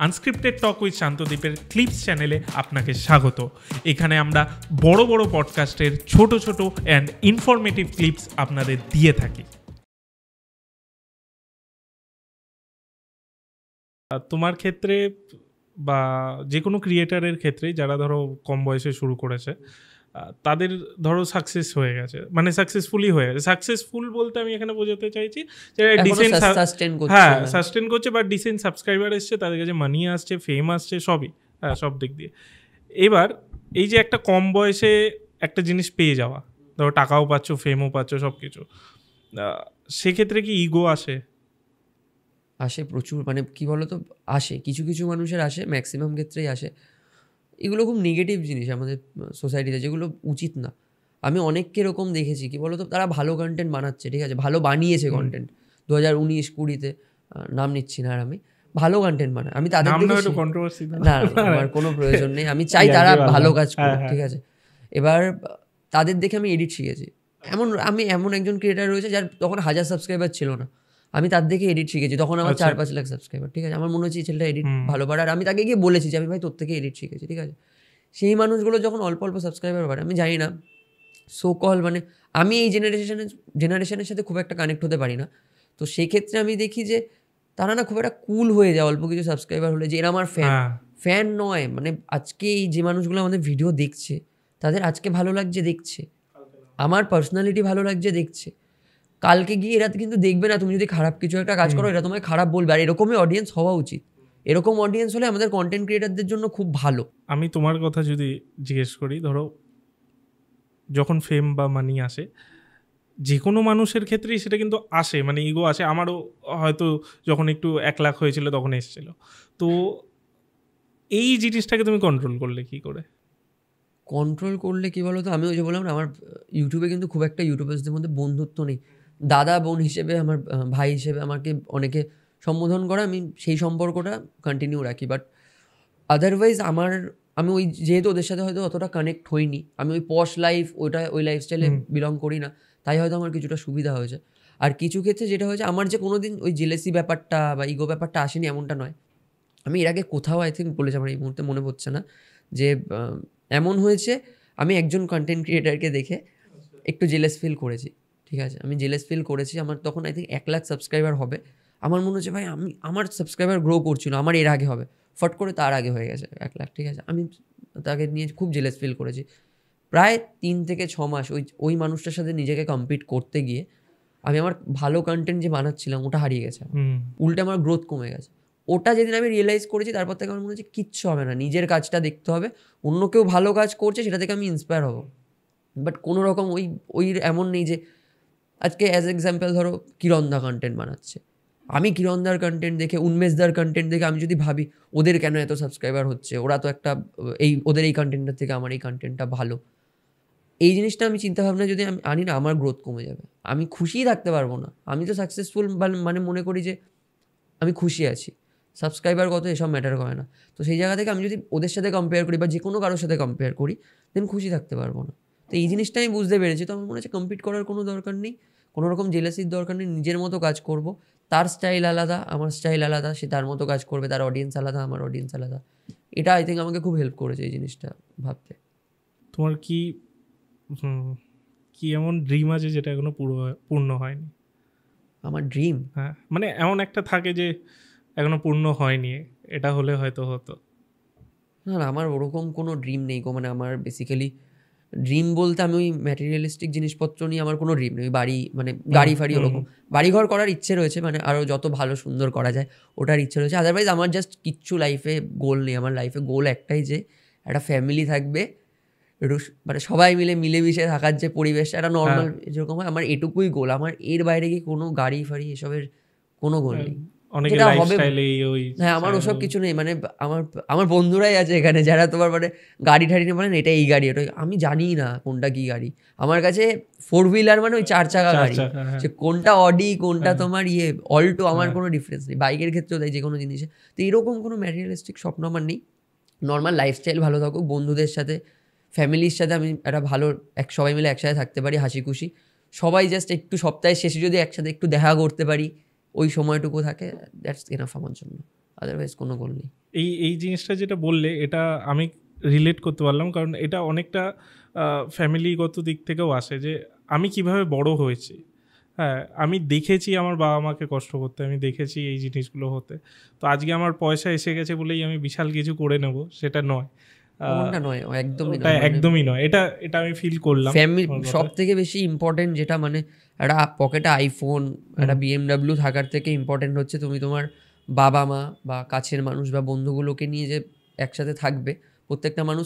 Unscripted talk with শান্তদ্বীপের clips চ্যানেলে আপনাকে স্বাগত। এখানে আমরা বড় বড় পডকাস্টের ছোট ছোট অ্যান্ড ইনফরমেটিভ ক্লিপস আপনাদের দিয়ে থাকি। তোমার ক্ষেত্রে বা যে কোনো ক্রিয়েটারের ক্ষেত্রে যারা ধরো কম বয়সে শুরু করেছে, তাদের ধরো সাকসেস হয়ে গেছে, মানে সাকসেসফুলি হয়ে গেছে। সাকসেসফুল বলতে আমি এখানে বোঝাতে চাইছি যে ডিসেন্ট, হ্যাঁ সাস্টেন করছে, বা ডিসেন্ট সাবস্ক্রাইবার এসছে, তাদের কাছে মানি আসছে, ফেম আসছে, সবই, হ্যাঁ সব দিক দিয়ে। এবার এই যে একটা কম বয়সে একটা জিনিস পেয়ে যাওয়া, ধরো টাকাও পাচ্ছ, ফেমও পাচ্ছ, সব কিছু, সেক্ষেত্রে কি ইগো আসে? আসে প্রচুর, মানে কি বলতো, আসে কিছু কিছু মানুষের আসে, ম্যাক্সিমাম ক্ষেত্রেই আসে। এগুলো খুব নেগেটিভ জিনিস আমাদের সোসাইটিতে, যেগুলো উচিত না। আমি অনেককে এরকম দেখেছি, কি বলতো, তারা ভালো কন্টেন্ট বানাচ্ছে, ঠিক আছে, ভালো বানিয়েছে কন্টেন্ট 2019-20-তে, নাম নিচ্ছি না আর আমি, ভালো কন্টেন্ট বানায়। আমি তাদের না, আমার কোনো প্রয়োজন নেই, আমি চাই তারা ভালো কাজ করুক, ঠিক আছে। এবার তাদের দেখে আমি এডিট শিখেছি। আমি এমন একজন ক্রিয়েটার রয়েছে যার তখন 1000 সাবস্ক্রাইবার ছিল না, আমি তার দেখে এডিট শিখেছি, তখন আমার 4-5 লাখ সাবস্ক্রাইবার, ঠিক আছে। আমার মনে হচ্ছে ছেলেটা এডিট ভালো পারে, আর আমি তাকে গিয়ে বলেছি যে আমি ভাই তোর থেকে এডিট শিখেছি, ঠিক আছে। সেই মানুষগুলো যখন অল্প অল্প সাবস্ক্রাইবার বাড়ে, আমি জানি না সো কল, মানে আমি এই জেনারেশনের সাথে খুব একটা কানেক্ট হতে পারি না, তো সেই ক্ষেত্রে আমি দেখি যে তারা না খুব একটা কুল হয়ে যায় অল্প কিছু সাবস্ক্রাইবার হলে, যে এরা আমার ফ্যান নয়। মানে আজকে এই যে মানুষগুলো আমাদের ভিডিও দেখছে, তাদের আজকে ভালো লাগছে দেখছে, আমার পার্সোনালিটি ভালো লাগছে দেখছে, কালকে গিয়ে এরা কিন্তু দেখবে না তুমি যদি খারাপ কিছু একটা কাজ করো, এটা তোমায় খারাপ বলবে। আর এরকমই অডিয়েন্স হওয়া উচিত, এরকম অডিয়েন্স হলে আমাদের কন্টেন্ট ক্রিয়েটারদের জন্য খুব ভালো। আমি তোমার কথা যদি জিজ্ঞেস করি, ধরো যখন ফেম বা মানি আসে, যে কোনো মানুষের ক্ষেত্রেই সেটা কিন্তু আসে, মানে ইগো আসে। আমারও হয়তো যখন একটু 1 লাখ হয়েছিল তখন এসেছিল। তো এই জিনিসটাকে তুমি কন্ট্রোল করলে কি করে? কন্ট্রোল করলে কি বলো তো, আমি ওই যে বললাম না, আমার ইউটিউবে কিন্তু খুব একটা ইউটিউবার্সদের মধ্যে বন্ধুত্ব নেই। দাদা বোন হিসেবে, আমার ভাই হিসেবে আমাকে অনেকে সম্বোধন করে, আমি সেই সম্পর্কটা কন্টিনিউ রাখি। বাট আদারওয়াইজ আমি ওই যেহেতু ওদের সাথে হয়তো অতটা কানেক্ট হইনি, আমি ওই পশ লাইফ, ওই লাইফস্টাইলে বিলং করি না, তাই হয়তো আমার কিছুটা সুবিধা হয়েছে। আর কিছু ক্ষেত্রে যেটা হয়েছে, আমার যে কোনো দিন ওই জেলেসি ব্যাপারটা বা ইগো ব্যাপারটা আসেনি এমনটা নয়। আমি এর আগে কোথাও আই থিঙ্ক বলেছি, আমার এই মুহূর্তে মনে পড়ছে না, যে এমন হয়েছে আমি একজন কন্টেন্ট ক্রিয়েটারকে দেখে একটু জেলেস ফিল করেছি, ঠিক আছে। আমি জেলেস ফিল করেছি, আমার তখন আই থিঙ্ক 1 লাখ সাবস্ক্রাইবার হবে। আমার মনে হচ্ছে ভাই আমার সাবস্ক্রাইবার গ্রো করছিল, আমার এর আগে হবে, ফট করে তার আগে হয়ে গেছে 1 লাখ, ঠিক আছে। আমি তাকে নিয়ে খুব জেলেস ফিল করেছি। প্রায় 3 থেকে 6 মাস ওই মানুষটার সাথে নিজেকে কম্পিট করতে গিয়ে আমি আমার ভালো কন্টেন্ট যে বানাচ্ছিলাম ওটা হারিয়ে গেছে, উল্টে আমার গ্রোথ কমে গেছে। ওটা যেদিন আমি রিয়েলাইজ করেছি, তারপর থেকে আমার মনে হচ্ছে কিচ্ছু হবে না, নিজের কাজটা দেখতে হবে, অন্য কেউ ভালো কাজ করছে সেটা থেকে আমি ইন্সপায়ার হব। বাট কোনো রকম ওই এমন নেই যে আজকে অ্যাজ এক্সাম্পল ধরো কিরণদা কন্টেন্ট বানাচ্ছে, আমি কিরণদার কন্টেন্ট দেখে, উন্মেশদার কন্টেন্ট দেখে আমি যদি ভাবি ওদের কেন এত সাবস্ক্রাইবার হচ্ছে, ওরা তো একটা ওদের এই কন্টেন্টটার থেকে আমার এই কন্টেন্টটা ভালো, এই জিনিসটা আমি চিন্তাভাবনা যদি আমি আনি না, আমার গ্রোথ কমে যাবে, আমি খুশিই থাকতে পারবো না। আমি তো সাকসেসফুল মানে মনে করি যে আমি খুশি আছি, সাবস্ক্রাইবার কত এসব ম্যাটার করে না। তো সেই জায়গা থেকে আমি যদি ওদের সাথে কম্পেয়ার করি বা যে কোনো কারোর সাথে কম্পেয়ার করি, দেন খুশি থাকতে পারবো না। তো এই জিনিসটা আমি বুঝতে পেরেছি। তো আমার মনে হচ্ছে কম্পিট করার কোনো দরকার নেই, কোনো রকম জেলাসির দরকার নেই, নিজের মতো কাজ করব। তার স্টাইল আলাদা, আমার স্টাইল আলাদা, সে তার মতো কাজ করবে, তার অডিয়েন্স আলাদা, আমার অডিয়েন্স আলাদা। এটা আই থিঙ্ক আমাকে খুব হেল্প করেছে এই জিনিসটা ভাবতে। তোমার কি এমন ড্রিম আছে যেটা এখনো পূর্ণ হয়নি? আমার ড্রিম, হ্যাঁ, মানে এমন একটা থাকে যে এখনো পূর্ণ হয়নি, এটা হলে হয়তো হতো। না আমার ওরকম কোনো ড্রিম নেই গো। মানে আমার বেসিক্যালি ড্রিম বলতে আমি ওই ম্যাটেরিয়ালিস্টিক জিনিসপত্র নিয়ে আমার কোনো ড্রিম নেই। বাড়ি, মানে গাড়ি ফাড়ি, ওরকম বাড়িঘর করার ইচ্ছে রয়েছে, মানে আরও যত ভালো সুন্দর করা যায় ওটার ইচ্ছে রয়েছে। আদারওয়াইজ আমার জাস্ট কিচ্ছু লাইফে গোল নেই। আমার লাইফে গোল একটাই, যে একটা ফ্যামিলি থাকবে, মানে সবাই মিলেমিশে থাকার যে পরিবেশটা, একটা নর্মাল যেরকম হয়, আমার এটুকুই গোল। আমার এর বাইরে গিয়ে কোনো গাড়ি ফাড়ি এসবের কোনো গোল নেই। যেটা হবে, হ্যাঁ, আমার ওসব কিছু নেই। মানে আমার বন্ধুরাই আছে এখানে যারা তোমার মানে গাড়ি ঠাড়ি নিয়ে বলেন এটা এই গাড়ি, ওটা আমি জানি না কোনটা কি গাড়ি। আমার কাছে 4 হুইলার মানে ওই 4 চাকা গাড়ি, সে কোনটা অডি কোনটা তোমার অল্টো, আমার কোনো ডিফারেন্স নেই। বাইকের ক্ষেত্রেও তাই, যে কোনো জিনিসে। তো এরকম কোনো ম্যাটেরিয়ালিস্টিক স্বপ্ন আমার নেই। নর্মাল লাইফস্টাইল ভালো থাকুক, বন্ধুদের সাথে ফ্যামিলির সাথে আমি একটা ভালো সবাই মিলে একসাথে থাকতে পারি, হাসি খুশি সবাই, জাস্ট একটু সপ্তাহের শেষে যদি একসাথে একটু দেখা করতে পারি, ওই সময়টুকু থাকে, দ্যাটস এনাফ আমার জন্য। আদারওয়াইজ কোনো গোল নেই। এই জিনিসটা যেটা বললে এটা আমি রিলেট করতে পারলাম, কারণ এটা অনেকটা ফ্যামিলিগত দিক থেকেও আসে যে আমি কিভাবে বড় হয়েছি। হ্যাঁ, আমি দেখেছি আমার বাবা মাকে কষ্ট করতে, আমি দেখেছি এই জিনিসগুলো হতে। তো আজকে আমার পয়সা এসে গেছে বলেই আমি বিশাল কিছু করে নেব, সেটা নয়। ওটা নয়, একদমই ওটা নয়, একদমই নয়। এটা এটা আমি ফিল করলাম। ফ্যামিলি সব থেকে বেশি ইম্পর্টেন্ট যেটা, মানে একটা পকেটে আইফোন, একটা BMW থাকার থেকে ইম্পর্টেন্ট হচ্ছে তুমি তোমার বাবা মা বা কাছের মানুষ বা বন্ধুগুলোকে নিয়ে যে একসাথে থাকবে। প্রত্যেকটা মানুষ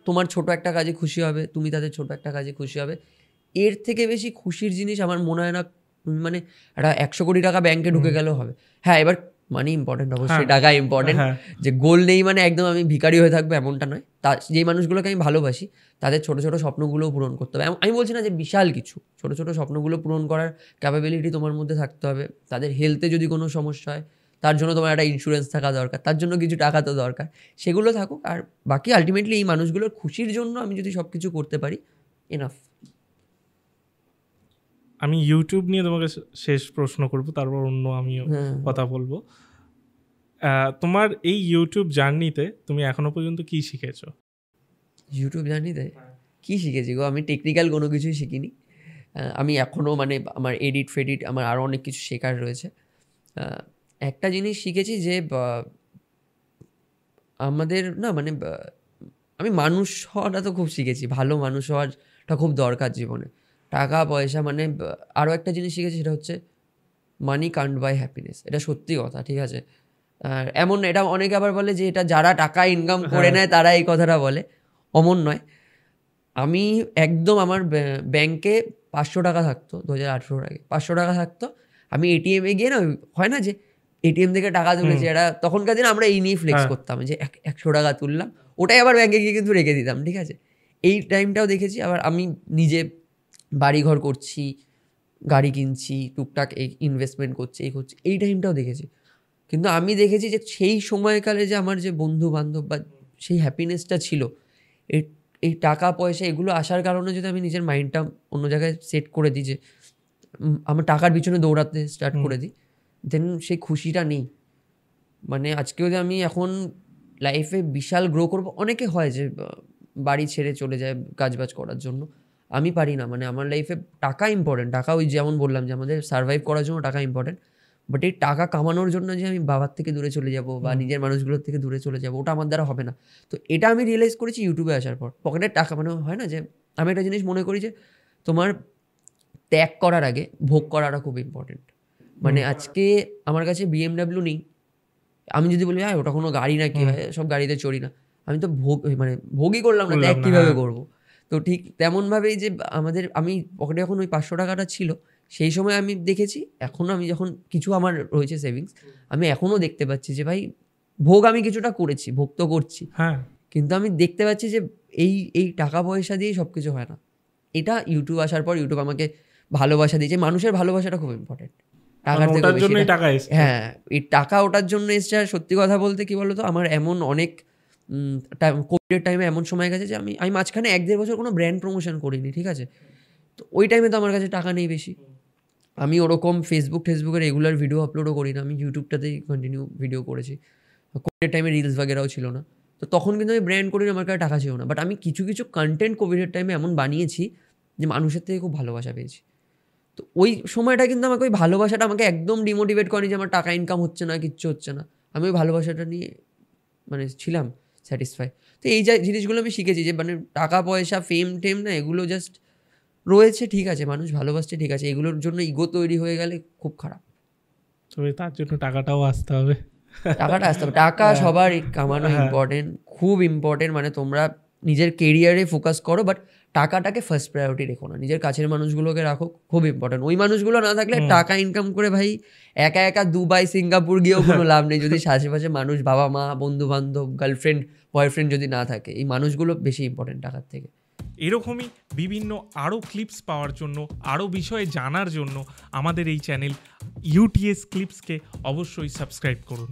তোমার ছোট একটা কাজে খুশি হবে, তুমি তাদের ছোট একটা কাজে খুশি হবে। এর থেকে বেশি খুশির জিনিস আমার মনে হয় না। মানে একটা 100 কোটি টাকা ব্যাংকে ঢুকে গেলেও হবে। হ্যাঁ, এবার মানি ইম্পর্টেন্ট, অবশ্যই টাকা ইম্পর্টেন্ট। যে গোল নেই মানে একদম আমি ভিখারি হয়ে থাকবো এমনটা নয়। যেই মানুষগুলোকে আমি ভালোবাসি তাদের ছোট ছোট স্বপ্নগুলো পূরণ করতে হবে। আমি বলছি না যে বিশাল কিছু, ছোট ছোট স্বপ্নগুলো পূরণ করার ক্যাপাবিলিটি তোমার মধ্যে থাকতে হবে। তাদের হেলথে যদি কোনো সমস্যা হয় তার জন্য তোমার একটা ইন্স্যুরেন্স থাকা দরকার, তার জন্য কিছু টাকা তো দরকার, সেগুলো থাকুক। আর বাকি আলটিমেটলি এই মানুষগুলোর খুশির জন্য আমি যদি সব কিছু করতে পারি, এনাফ। আমি ইউটিউব নিয়ে তোমাকে শেষ প্রশ্ন করব, তারপর অন্য আমিও কথা বলবো। তোমার এই ইউটিউব জার্নিতে তুমি এখনো পর্যন্ত কি শিখেছো? ইউটিউব জার্নিতে কি শিখেছি গো? আমি টেকনিক্যাল কোনো কিছুই শিখিনি। আমি এখনও মানে আমার এডিট ফেডিট আমার আরও অনেক কিছু শেখার রয়েছে। একটা জিনিস শিখেছি যে আমাদের না মানে আমি মানুষ হওয়াটা তো খুব শিখেছি, ভালো মানুষ হওয়াটা খুব দরকার জীবনে। টাকা পয়সা মানে আরও একটা জিনিস শিখেছি, সেটা হচ্ছে মানি কান্ট বাই হ্যাপিনেস। এটা সত্যি কথা, ঠিক আছে? আর এমন এটা অনেকে আবার বলে যে এটা যারা টাকা ইনকাম করে নেয় তারা এই কথাটা বলে, অমন নয়। আমি একদম আমার ব্যাংকে 500 টাকা থাকতো 2018 আগে, 500 টাকা থাকতো। আমি এটিএমে গিয়ে না, হয় না যে এটিএম থেকে টাকা তুলেছি, এটা তখনকার দিনে আমরা এই নিয়ে ফ্লেক্স করতাম যে 100 টাকা তুললাম, ওটাই আবার ব্যাংকে গিয়ে কিন্তু রেখে দিতাম, ঠিক আছে? এই টাইমটাও দেখেছি। আবার আমি নিজে বাড়িঘর করছি, গাড়ি কিনছি, টুকটাক এই ইনভেস্টমেন্ট করছি, এই করছি, এই টাইমটাও দেখেছি। কিন্তু আমি দেখেছি যে সেই সময়কালে যে আমার যে বন্ধু বান্ধব বা সেই হ্যাপিনেসটা ছিল, এই টাকা পয়সা এগুলো আসার কারণে যদি আমি নিজের মাইন্ডটা অন্য জায়গায় সেট করে দিই, যে আমার টাকার পিছনে দৌড়াতে স্টার্ট করে দিই, দেন সেই খুশিটা নেই। মানে আজকেও যে আমি এখন লাইফে বিশাল গ্রো করবো, অনেকে হয় যে বাড়ি ছেড়ে চলে যায় কাজবাজ করার জন্য, আমি পারি না। মানে আমার লাইফে টাকা ইম্পর্টেন্ট, টাকা ওই যেমন বললাম যে আমাদের সার্ভাইভ করার জন্য টাকা ইম্পর্টেন্ট, বাট এই টাকা কামানোর জন্য যে আমি বাবার থেকে দূরে চলে যাব বা নিজের মানুষগুলোর থেকে দূরে চলে যাব, ওটা আমার দ্বারা হবে না। তো এটা আমি রিয়েলাইজ করেছি ইউটিউবে আসার পর। পকেটের টাকা মানে হয় না যে, আমি একটা জিনিস মনে করি যে তোমার ত্যাগ করার আগে ভোগ করাটা খুব ইম্পর্টেন্ট। মানে আজকে আমার কাছে BMW নেই, আমি যদি বলি ওটা কোনো গাড়ি না, কি হয় সব গাড়িতে চড়ি না, আমি তো ভোগই করলাম না, ত্যাগ কীভাবে করবো? তো ঠিক তেমনভাবেই যে আমি পকেটে যখন ওই 500 টাকাটা ছিল, সেই সময় আমি দেখেছি, এখনও আমি যখন কিছু আমার রয়েছে সেভিংস, আমি এখনও দেখতে পাচ্ছি যে ভাই ভোগ আমি কিছুটা করেছি, ভোগ তো করছি, কিন্তু আমি দেখতে পাচ্ছি যে এই টাকা পয়সা দিয়ে সব কিছু হয় না। এটা ইউটিউব আসার পর ইউটিউব আমাকে ভালোবাসা দিয়েছে। মানুষের ভালোবাসাটা খুব ইম্পর্টেন্ট, টাকার থেকে বেশি। হ্যাঁ, এই টাকা ওটার জন্য এসছে। আর সত্যি কথা বলতে কি বলতো, আমার এমন অনেক কোভিডের টাইমে এমন সময় গেছে যে আমি মাঝখানে 1-1.5 বছর কোনো ব্র্যান্ড প্রমোশন করিনি, ঠিক আছে? তো ওই টাইমে তো আমার কাছে টাকা নেই বেশি, আমি ওরকম ফেসবুকে রেগুলার ভিডিও আপলোডও করি না, আমি ইউটিউবটাতেই কন্টিনিউ ভিডিও করেছি। কোভিডের টাইমে রিলস বাগেরাও ছিল না, তো তখন কিন্তু আমি ব্র্যান্ড করিনি, আমার কাছে টাকা ছিল না। বাট আমি কিছু কন্টেন্ট কোভিডের টাইমে এমন বানিয়েছি যে মানুষের থেকে খুব ভালোবাসা পেয়েছি। তো ওই সময়টা কিন্তু আমাকে ওই ভালোবাসাটা আমাকে একদম ডিমোটিভেট করেনি যে আমার টাকা ইনকাম হচ্ছে না, কিচ্ছু হচ্ছে না। আমি ওই ভালোবাসাটা নিয়ে মানে ছিলাম স্যাটিসফাই। তো এই জিনিসগুলো আমি শিখেছি যে মানে টাকা পয়সা ফেম না, এগুলো জাস্ট রয়েছে, ঠিক আছে, মানুষ ভালোবাসছে, ঠিক আছে, এগুলোর জন্য ইগো তৈরি হয়ে গেলে খুব খারাপ। তবে তার জন্য টাকাটাও আসতে হবে, টাকা সবার কামানো ইম্পর্টেন্ট, খুব ইম্পর্টেন্ট। মানে তোমরা নিজের কেরিয়ারে ফোকাস করো, বাট টাকাটাকে ফার্স্ট প্রায়োরিটি রেখো না, নিজের কাছের মানুষগুলোকে রাখো, খুব ইম্পর্টেন্ট। ওই মানুষগুলো না থাকলে টাকা ইনকাম করে ভাই একা একা দুবাই সিঙ্গাপুর গিয়েও কোনো লাভ নেই, যদি আশেপাশে মানুষ, বাবা মা, বন্ধু বান্ধব, গার্লফ্রেন্ড বয়ফ্রেন্ড যদি না থাকে। এই মানুষগুলো বেশি ইম্পর্টেন্ট টাকার থেকে। এরকমই বিভিন্ন আরও ক্লিপস পাওয়ার জন্য, আরও বিষয়ে জানার জন্য আমাদের এই চ্যানেল UTS ক্লিপসকে অবশ্যই সাবস্ক্রাইব করুন।